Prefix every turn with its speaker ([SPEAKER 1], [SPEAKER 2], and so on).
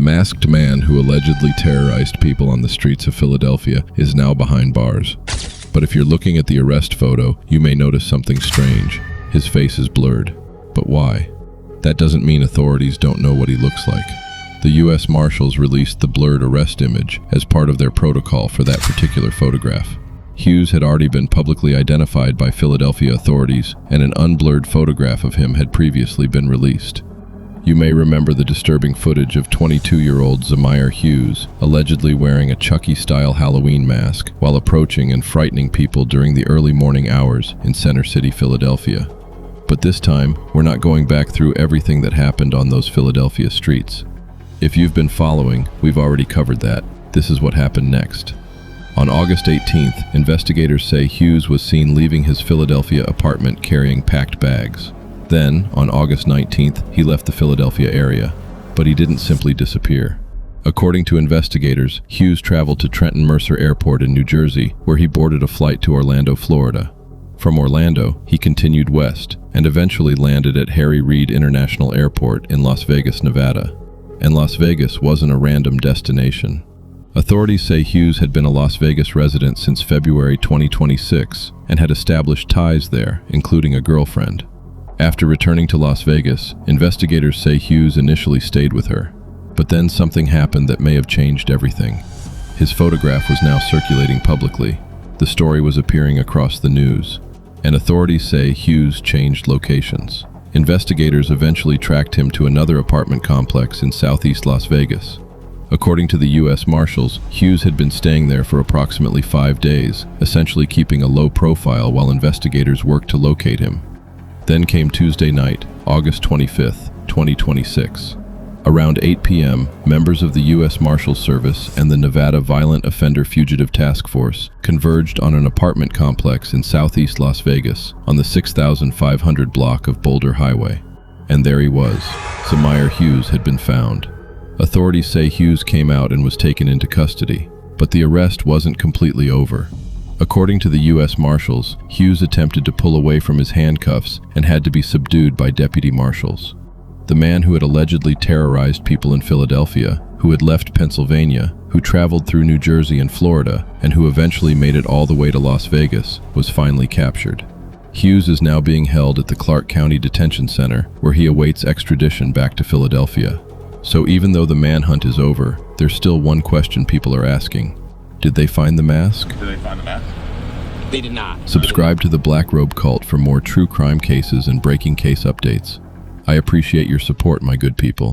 [SPEAKER 1] The masked man who allegedly terrorized people on the streets of Philadelphia is now behind bars. But if you're looking at the arrest photo, you may notice something strange. His face is blurred. But why? That doesn't mean authorities don't know what he looks like. The U.S. Marshals released the blurred arrest image as part of their protocol for that particular photograph. Hughes had already been publicly identified by Philadelphia authorities, and an unblurred photograph of him had previously been released. You may remember the disturbing footage of 22-year-old Zymire Hughes allegedly wearing a Chucky-style Halloween mask while approaching and frightening people during the early morning hours in Center City, Philadelphia. But this time, we're not going back through everything that happened on those Philadelphia streets. If you've been following, we've already covered that. This is what happened next. On August 18th, investigators say Hughes was seen leaving his Philadelphia apartment carrying packed bags. Then, on August 19th, he left the Philadelphia area. But he didn't simply disappear. According to investigators, Hughes traveled to Trenton Mercer Airport in New Jersey, where he boarded a flight to Orlando, Florida. From Orlando, he continued west and eventually landed at Harry Reid International Airport in Las Vegas, Nevada. And Las Vegas wasn't a random destination. Authorities say Hughes had been a Las Vegas resident since February 2026 and had established ties there, including a girlfriend. After returning to Las Vegas, investigators say Hughes initially stayed with her. But then something happened that may have changed everything. His photograph was now circulating publicly. The story was appearing across the news. And authorities say Hughes changed locations. Investigators eventually tracked him to another apartment complex in southeast Las Vegas. According to the U.S. Marshals, Hughes had been staying there for approximately 5 days, essentially keeping a low profile while investigators worked to locate him. Then came Tuesday night, August 25th, 2026. Around 8 p.m., members of the U.S. Marshals Service and the Nevada Violent Offender Fugitive Task Force converged on an apartment complex in southeast Las Vegas on the 6500 block of Boulder Highway. And there he was. Zymire Hughes had been found. Authorities say Hughes came out and was taken into custody, but the arrest wasn't completely over. According to the U.S. Marshals, Hughes attempted to pull away from his handcuffs and had to be subdued by deputy marshals. The man who had allegedly terrorized people in Philadelphia, who had left Pennsylvania, who traveled through New Jersey and Florida, and who eventually made it all the way to Las Vegas, was finally captured. Hughes is now being held at the Clark County Detention Center, where he awaits extradition back to Philadelphia. So even though the manhunt is over, there's still one question people are asking. Did they find the mask?
[SPEAKER 2] Did they find the mask?
[SPEAKER 3] They did not.
[SPEAKER 1] Subscribe to the Blackrobe cult for more true crime cases and breaking case updates. I appreciate your support, my good people.